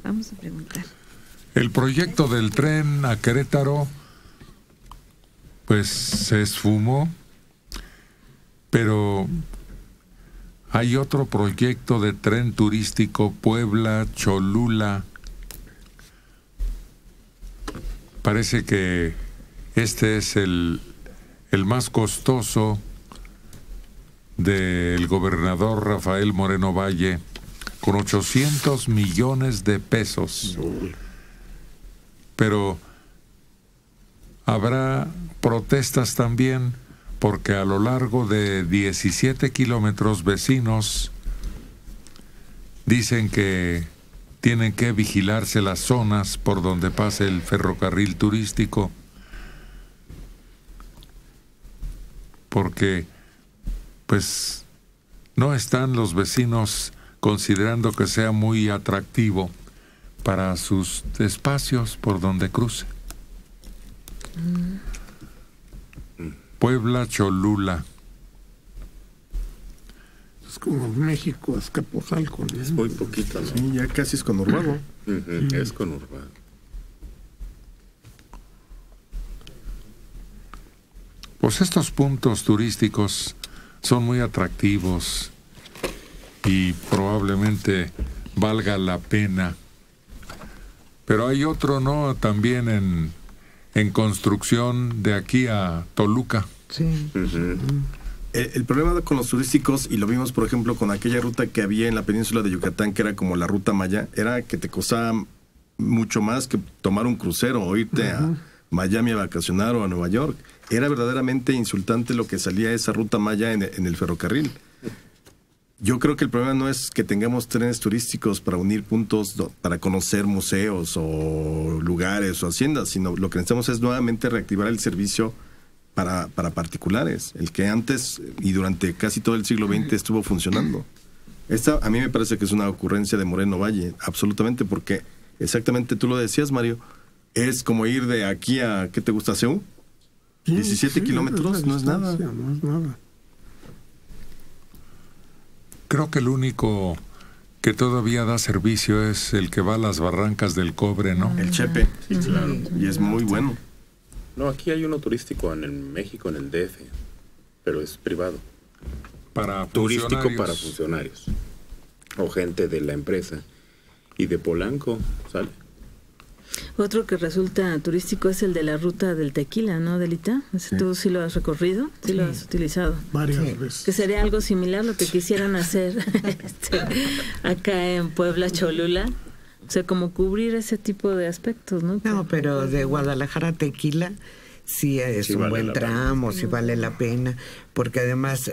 Vamos a preguntar. El proyecto del tren a Querétaro, pues se esfumó, pero hay otro proyecto de tren turístico Puebla-Cholula. Parece que este es el más costoso del gobernador Rafael Moreno Valle, con 800 millones de pesos. Pero habrá protestas también, porque a lo largo de 17 kilómetros vecinos dicen que tienen que vigilarse las zonas por donde pase el ferrocarril turístico, porque pues no están los vecinos considerando que sea muy atractivo para sus espacios por donde cruce. Puebla, Cholula. Es como México, Azcapotzalco, ¿no? Es muy poquito, ¿no? Sí, ya casi es conurbado. Es conurbado. Pues estos puntos turísticos son muy atractivos y probablemente valga la pena. Pero hay otro, ¿no? También en construcción de aquí a Toluca. Sí. El problema con los turísticos, y lo vimos por ejemplo con aquella ruta que había en la península de Yucatán, que era como la ruta Maya, era que te costaba mucho más que tomar un crucero o irte a Miami a vacacionar o a Nueva York. Era verdaderamente insultante lo que salía esa ruta Maya en el ferrocarril. Yo creo que el problema no es que tengamos trenes turísticos para unir puntos, para conocer museos o lugares o haciendas, sino lo que necesitamos es nuevamente reactivar el servicio para particulares, el que antes y durante casi todo el siglo XX estuvo funcionando. Esta a mí me parece que es una ocurrencia de Moreno Valle, absolutamente, porque exactamente tú lo decías, Mario, es como ir de aquí a, ¿qué te gusta, Seúl? 17 kilómetros, no es nada. No es nada. Creo que el único que todavía da servicio es el que va a las Barrancas del Cobre, ¿no? El Chepe, Sí, claro. y es muy bueno. No, aquí hay uno turístico en México, en el DF, pero es privado. Para Turístico para funcionarios. funcionarios. O gente de la empresa. Y de Polanco, ¿sale? Otro que resulta turístico es el de la ruta del tequila, ¿no, Delita? ¿Ese tú sí lo has recorrido? Sí, lo has utilizado. Varias veces. Que sería algo similar lo que quisieran hacer acá en Puebla, Cholula. O sea, como cubrir ese tipo de aspectos, ¿no? No, pero de Guadalajara a Tequila sí es Sí un vale buen la tramo, sí vale la pena, porque además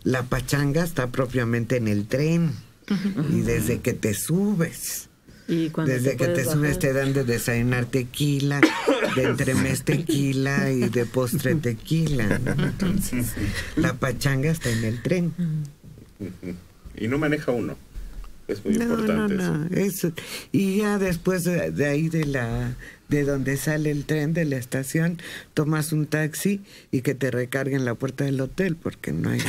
la pachanga está propiamente en el tren y desde que te subes. Y cuando Desde que te subes te dan de desayunar tequila, de entremés tequila y de postre tequila, ¿no? Entonces, la pachanga está en el tren. Y no maneja uno. Es muy importante eso. Y ya después de ahí de donde sale el tren de la estación, tomas un taxi y que te recarguen la puerta del hotel, porque no hay...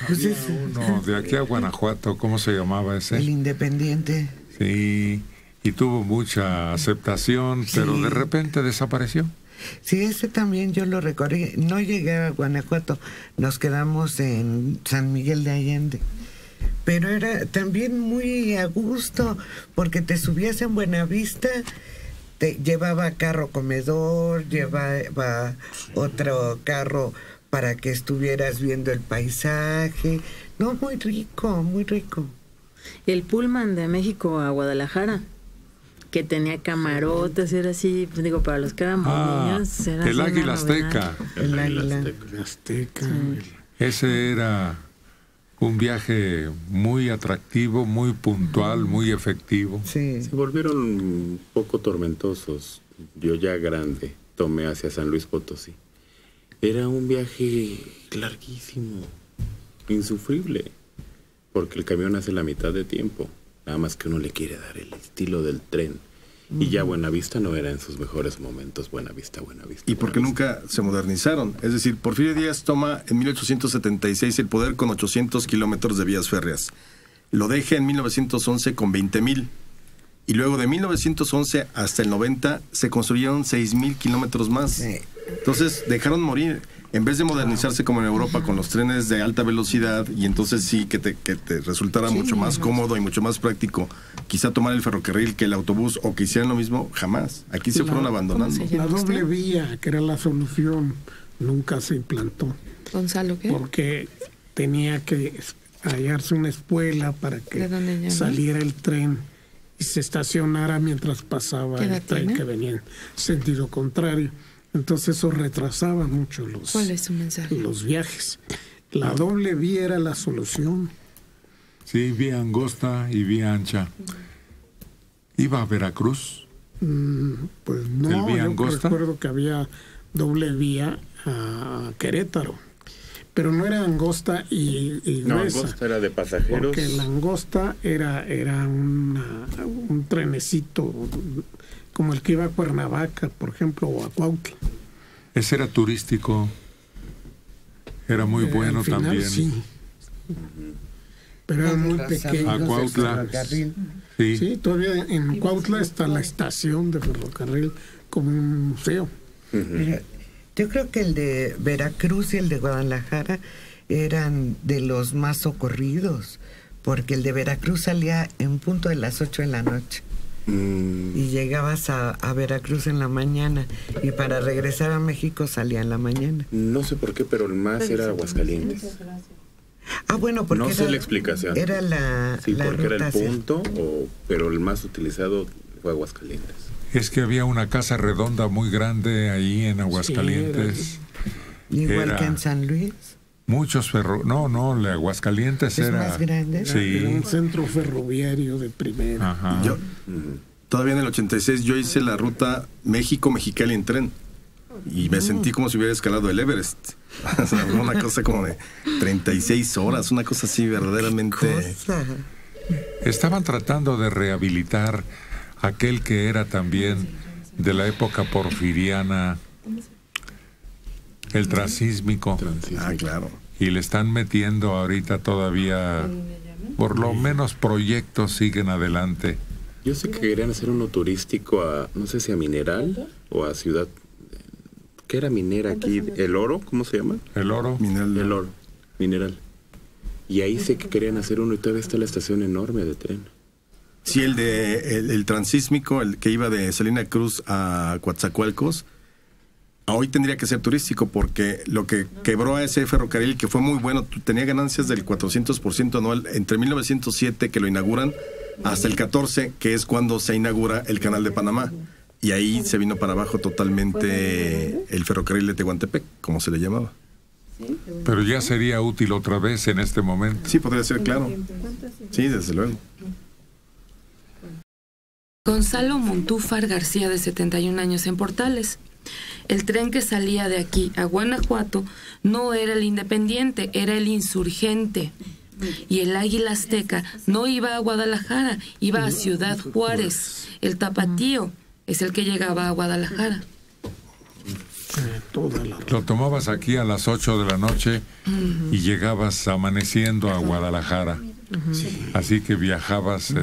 Pues uno de aquí a Guanajuato, ¿cómo se llamaba ese? El Independiente. Sí, y tuvo mucha aceptación, pero de repente desapareció. Sí, ese también yo lo recorrí. No llegué a Guanajuato, nos quedamos en San Miguel de Allende. Pero era también muy a gusto, porque te subías en Buenavista, te llevaba carro comedor, llevaba otro carro para que estuvieras viendo el paisaje. No, muy rico, muy rico. El Pullman de México a Guadalajara, que tenía camarotes, era así, digo, para los que éramos niños. Era el así Águila una novedad. Azteca. El águila. Azteca. Ese era un viaje muy atractivo, muy puntual, muy efectivo. Sí. Se volvieron un poco tormentosos. Yo ya grande tomé hacia San Luis Potosí. Era un viaje larguísimo, insufrible, porque el camión hace la mitad de tiempo. Nada más que uno le quiere dar el estilo del tren. Y ya Buenavista no era en sus mejores momentos. Buenavista. Y porque nunca se modernizaron. Es decir, Porfirio Díaz toma en 1876 el poder con 800 kilómetros de vías férreas. lo deja en 1911 con 20,000. Y luego de 1911 hasta el 90 se construyeron 6,000 kilómetros más. Sí. Entonces dejaron morir. En vez de modernizarse como en Europa con los trenes de alta velocidad, y entonces sí que te resultara mucho más cómodo y mucho más práctico, quizá tomar el ferrocarril que el autobús, o que hicieran lo mismo, jamás. Aquí se fueron abandonando. ¿cómo se llama? La doble vía, que era la solución, nunca se implantó. Gonzalo, ¿qué? Porque tenía que hallarse una espuela para ¿De que dónde llamas? saliera el tren y se estacionara mientras pasaba ¿Qué edad el tren tiene? que venía en sentido contrario. Entonces eso retrasaba mucho ¿Cuál es su mensaje? los viajes. La doble vía era la solución. Sí, vía angosta y vía ancha. ¿Iba a Veracruz? Pues ¿El no, vía yo angosta? recuerdo que había doble vía a Querétaro, pero no era angosta y No, gruesa, Angosta era de pasajeros. porque la angosta era un trenecito como el que iba a Cuernavaca, por ejemplo, o a Cuautla. Ese era turístico. Era muy bueno Al final, también. sí. Pero era muy pequeño. A Cuautla. Sí. Sí, todavía en Cuautla está la estación de ferrocarril como un museo. Mira, yo creo que el de Veracruz y el de Guadalajara eran de los más socorridos, porque el de Veracruz salía en punto de las 8 de la noche. Y llegabas a Veracruz en la mañana, y para regresar a México salía en la mañana. No sé por qué, pero el más era Aguascalientes. Ah, bueno, porque No sé la explicación. Era la, Sí, la porque era ruta el hacia- punto, pero el más utilizado fue Aguascalientes. Es que había una casa redonda muy grande ahí en Aguascalientes. igual era- que en San Luis. Muchos No, la Aguascalientes ¿Es era... más grande? Era Sí. un centro ferroviario de primera. Ajá. Yo, todavía en el 86, yo hice la ruta México-Mexicali en tren. Y me sentí como si hubiera escalado el Everest. O sea, una cosa como de 36 horas, una cosa así verdaderamente... Cosa. Estaban tratando de rehabilitar aquel que era también de la época porfiriana, el transísmico, Ah, claro. y le están metiendo ahorita todavía, por lo menos proyectos siguen adelante. Yo sé que querían hacer uno turístico a, no sé si a Mineral o a Ciudad. ¿Qué era minera aquí? ¿El Oro? ¿Cómo se llama? El oro, El Oro, Mineral. Y ahí sé que querían hacer uno y todavía está la estación enorme de tren. Sí, el transísmico, el que iba de Salina Cruz a Coatzacoalcos, hoy tendría que ser turístico, porque lo que quebró a ese ferrocarril, que fue muy bueno, tenía ganancias del 400% anual entre 1907, que lo inauguran, hasta el 14, que es cuando se inaugura el Canal de Panamá. Y ahí se vino para abajo totalmente el ferrocarril de Tehuantepec, como se le llamaba. pero ya sería útil otra vez en este momento. Sí, podría ser, claro. Sí, desde luego. Gonzalo Montúfar García, de 71 años, en Portales. El tren que salía de aquí a Guanajuato no era el Independiente, era el Insurgente. Y el Águila Azteca no iba a Guadalajara, iba a Ciudad Juárez. El Tapatío es el que llegaba a Guadalajara. Toda la Lo tomabas aquí a las 8 de la noche y llegabas amaneciendo a Guadalajara. Así que viajabas,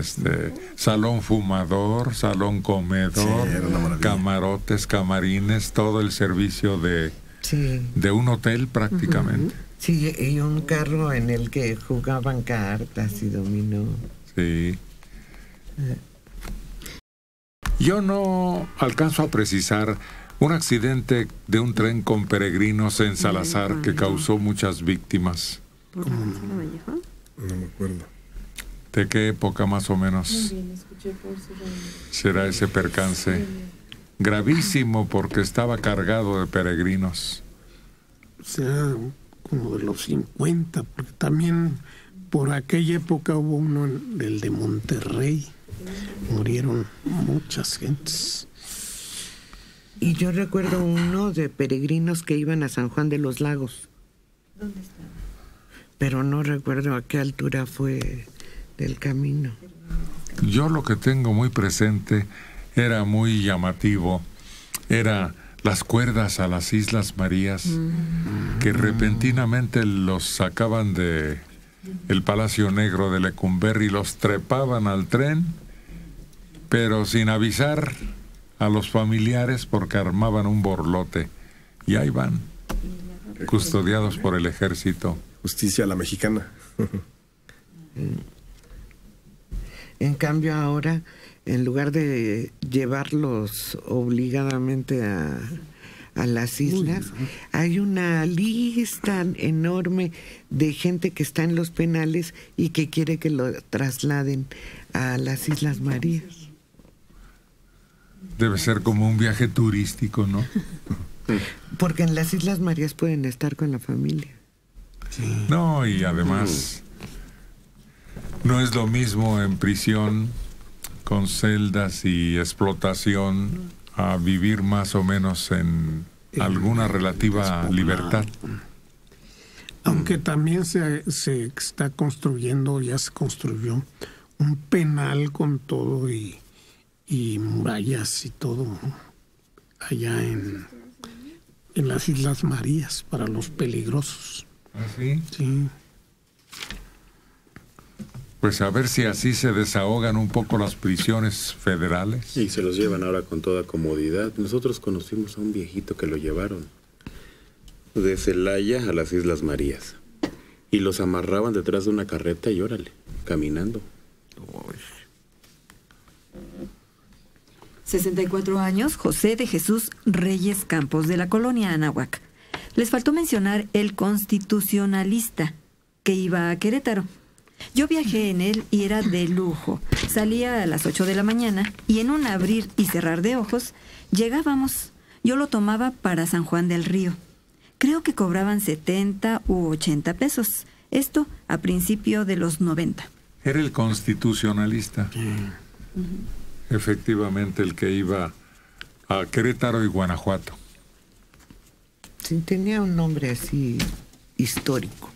salón fumador, salón comedor, Sí, era una maravilla. camarotes, camarines, todo el servicio Sí, de un hotel prácticamente. sí, y un carro en el que jugaban cartas y dominó. Sí. Yo no alcanzo a precisar un accidente de un tren con peregrinos en Salazar que causó muchas víctimas. No me acuerdo. ¿De qué época más o menos será ese percance? Gravísimo porque estaba cargado de peregrinos. O sea, como de los 50, porque también por aquella época hubo uno del de Monterrey. Murieron muchas gentes. Y yo recuerdo uno de peregrinos que iban a San Juan de los Lagos. ¿Dónde está? Pero no recuerdo a qué altura fue del camino. Yo lo que tengo muy presente era muy llamativo, era las cuerdas a las Islas Marías, que repentinamente los sacaban de el Palacio Negro de Lecumberri, los trepaban al tren, pero sin avisar a los familiares porque armaban un borlote. Y ahí van, custodiados por el ejército. Justicia a la mexicana. En cambio ahora, en lugar de llevarlos obligadamente a las islas, hay una lista enorme de gente que está en los penales y que quiere que lo trasladen a las Islas Marías. Debe ser como un viaje turístico, ¿no? Porque en las Islas Marías pueden estar con la familia. Sí. No, y además no es lo mismo en prisión con celdas y explotación a vivir más o menos en alguna relativa libertad. Aunque también se está construyendo, ya se construyó un penal con todo y murallas y todo allá en las Islas Marías para los peligrosos. ¿Ah, sí? Sí. Pues a ver si así se desahogan un poco las prisiones federales. Y se los llevan ahora con toda comodidad. Nosotros conocimos a un viejito que lo llevaron de Celaya a las Islas Marías. Y los amarraban detrás de una carreta y órale, caminando. 64 años, José de Jesús Reyes Campos, de la colonia Anáhuac. Les faltó mencionar el constitucionalista, que iba a Querétaro. Yo viajé en él y era de lujo. Salía a las 8 de la mañana y en un abrir y cerrar de ojos llegábamos. Yo lo tomaba para San Juan del Río. Creo que cobraban 70 u 80 pesos. Esto a principio de los 90. Era el constitucionalista. Efectivamente, el que iba a Querétaro y Guanajuato. Sí, tenía un nombre así histórico.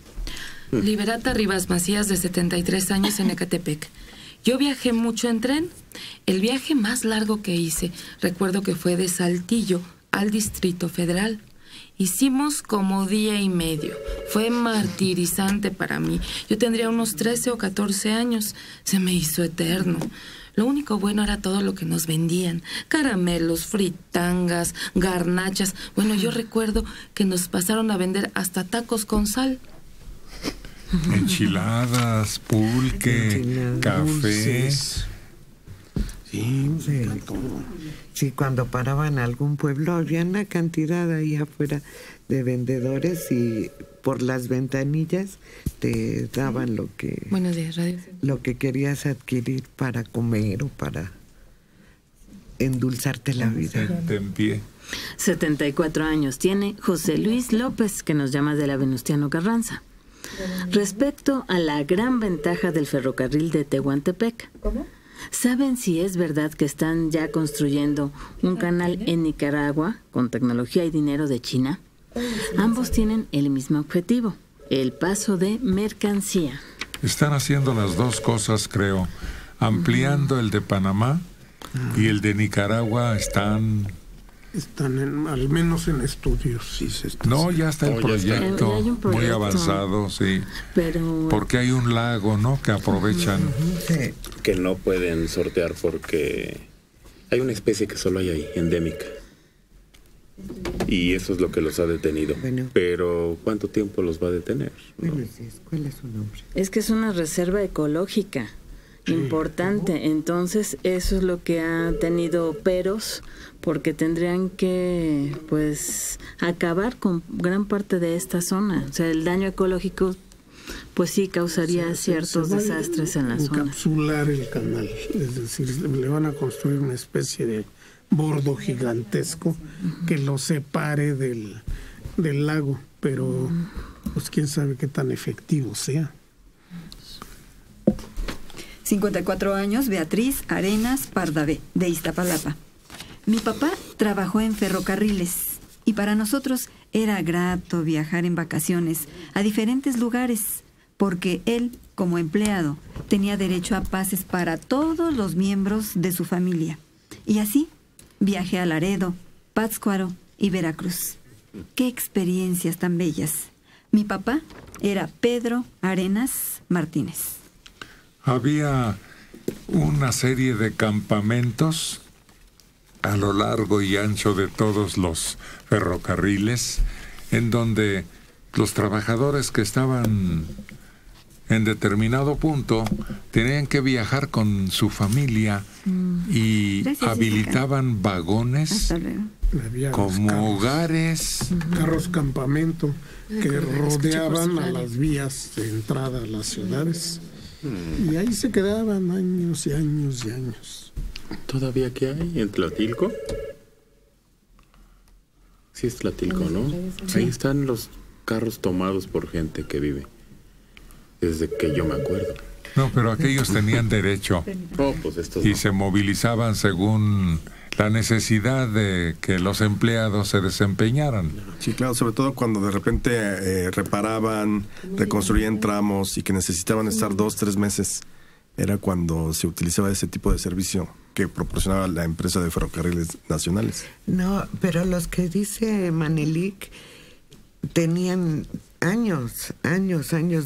Liberata Rivas Macías, de 73 años, en Ecatepec. Yo viajé mucho en tren. El viaje más largo que hice, recuerdo que fue de Saltillo al Distrito Federal. Hicimos como día y medio. Fue martirizante para mí. Yo tendría unos 13 o 14 años. Se me hizo eterno. Lo único bueno era todo lo que nos vendían. Caramelos, fritangas, garnachas. Bueno, yo recuerdo que nos pasaron a vender hasta tacos con sal. Enchiladas, pulque, café. Dulces. Sí, Sí. Sí, cuando paraban a algún pueblo había una cantidad ahí afuera de vendedores y por las ventanillas te daban lo que Buenos días, Radio. lo que querías adquirir para comer o para endulzarte la vida. En pie. 74 años tiene José Luis López, que nos llama de la Venustiano Carranza. Respecto a la gran ventaja del ferrocarril de Tehuantepec, ¿saben si es verdad que están ya construyendo un canal en Nicaragua con tecnología y dinero de China? Ambos tienen el mismo objetivo, el paso de mercancía. Están haciendo las dos cosas, creo. Ampliando el de Panamá y el de Nicaragua están al menos en estudios. Sí, se está No, haciendo. ya está el Oh, ya está. proyecto, Ya hay un muy proyecto. avanzado, sí. Pero Porque hay un lago, ¿no?, que aprovechan. Sí. Que no pueden sortear porque hay una especie que solo hay ahí, endémica. Y eso es lo que los ha detenido. Bueno. Pero ¿cuánto tiempo los va a detener? ¿No? Bueno, sí, ¿cuál es su nombre? es que es una reserva ecológica importante, entonces eso es lo que ha tenido peros, porque tendrían que pues acabar con gran parte de esta zona. O sea, el daño ecológico pues sí causaría ciertos Se va a desastres en la zona. encapsular el canal, es decir, le van a construir una especie de bordo gigantesco que lo separe del lago, pero pues quién sabe qué tan efectivo sea. 54 años, Beatriz Arenas Pardavé, de Iztapalapa. Mi papá trabajó en ferrocarriles y para nosotros era grato viajar en vacaciones a diferentes lugares, porque él, como empleado, tenía derecho a pases para todos los miembros de su familia. Y así viajé a Laredo, Pátzcuaro y Veracruz. ¡Qué experiencias tan bellas! Mi papá era Pedro Arenas Martínez. Había una serie de campamentos a lo largo y ancho de todos los ferrocarriles, en donde los trabajadores que estaban en determinado punto tenían que viajar con su familia y habilitaban vagones como hogares. Carros campamento que rodeaban a las vías de entrada a las ciudades. Y ahí se quedaban años y años y años. ¿Todavía qué hay? ¿En Tlatilco? Sí es Tlatilco, ¿no? Sí. Ahí están los carros tomados por gente que vive. Desde que yo me acuerdo. No, pero aquellos tenían derecho. Oh, pues estos y no. se movilizaban según la necesidad de que los empleados se desempeñaran. Sí, claro, sobre todo cuando de repente reparaban, reconstruían tramos y que necesitaban estar 2-3 meses. Era cuando se utilizaba ese tipo de servicio que proporcionaba la empresa de ferrocarriles nacionales. No, pero los que dice Manelik tenían años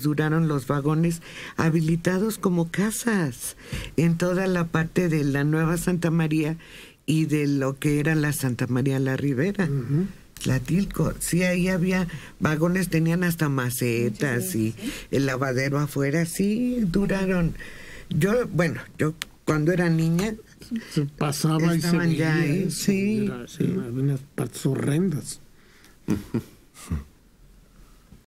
duraron los vagones habilitados como casas en toda la parte de la Nueva Santa María y de lo que era la Santa María la Ribera. Tlatilco, sí, ahí había vagones, tenían hasta macetas y el lavadero afuera, sí, duraron. Yo cuando era niña se pasaba y se veía veía ahí, sí, unas partes horrendas.